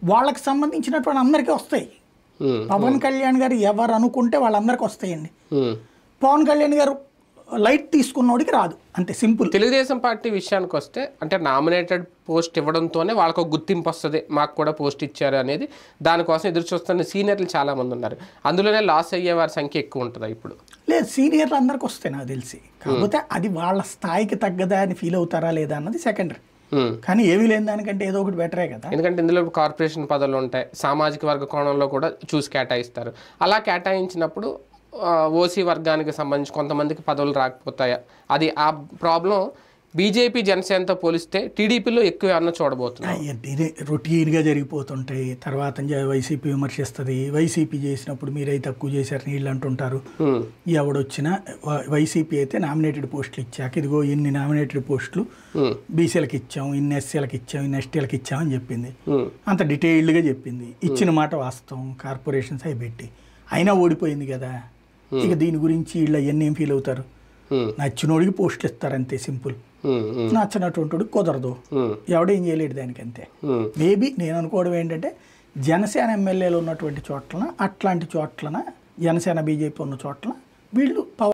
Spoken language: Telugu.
వాళ్ళకి సంబంధించినటువంటి అందరికీ వస్తాయి. పవన్ కళ్యాణ్ గారు ఎవరు అనుకుంటే వాళ్ళందరికీ వస్తాయండి. పవన్ కళ్యాణ్ గారు లైట్ తీసుకున్నోడికి రాదు, అంతే సింపుల్. తెలుగుదేశం పార్టీ విషయానికి వస్తే అంటే నామినేటెడ్ పోస్ట్ ఇవ్వడంతోనే వాళ్ళకు ఒక గుర్తింపు వస్తుంది, మాకు కూడా పోస్ట్ ఇచ్చారు అనేది. దానికోసం ఎదురు చూస్తున్న సీనియర్లు చాలామంది ఉన్నారు. అందులోనే లాస్ అయ్యే వారి సంఖ్య ఎక్కువ ఉంటుందా ఇప్పుడు? లేదు, సీనియర్లు అందరికి వస్తాయి నాకు తెలిసి. కాకపోతే అది వాళ్ళ స్థాయికి తగ్గదా అని ఫీల్ అవుతారా లేదా అన్నది సెకండరీ. కానీ ఏమీ లేని దానికంటే ఏదో ఒకటి బెటరే కదా. ఎందుకంటే ఇందులో కార్పొరేషన్ పదవులు ఉంటాయి, సామాజిక వర్గ కోణంలో కూడా చూసి కేటాయిస్తారు. అలా కేటాయించినప్పుడు ఓసీ వర్గానికి సంబంధించి కొంతమందికి పదవులు రాకపోతాయా? అది ఆ ప్రాబ్లం బీజేపీ జనసేనతో పోలిస్తే టీడీపీలో ఎక్కువ అన్న చూడబోతున్నాయి. రొటీన్గా జరిగిపోతుంటాయి. తర్వాత వైసీపీ విమర్శిస్తుంది, వైసీపీ చేసినప్పుడు మీరైతే తక్కువ చేశారు నీళ్ళు అంటుంటారు. ఎవడొచ్చినా వైసీపీ అయితే నామినేటెడ్ పోస్టులు ఇచ్చాక ఇదిగో ఇన్ని నామినేటెడ్ పోస్టులు బీసీలకు ఇచ్చాం, ఇన్ని ఎస్సీలకు ఇచ్చాం, ఇన్ని ఎస్టీలకు ఇచ్చామని చెప్పింది. అంత డీటెయిల్డ్గా చెప్పింది. ఇచ్చిన మాట వాస్తవం, కార్పొరేషన్స్ అవి పెట్టి అయినా ఓడిపోయింది కదా. ఇక దీని గురించి వీళ్ళు అవన్నీ ఏం ఫీల్ అవుతారు? నచ్చినోడికి పోస్టులు ఇస్తారంతే, సింపుల్. నచ్చినటువంటి కుదరదు, ఎవడేం చేయలేడు దానికి, అంతే. మేబీ నేను అనుకోవడం ఏంటంటే జనసేన ఎమ్మెల్యేలు ఉన్నటువంటి చోట్లన, అట్లాంటి చోట్లన, జనసేన బీజేపీ ఉన్న చోట్ల వీళ్ళు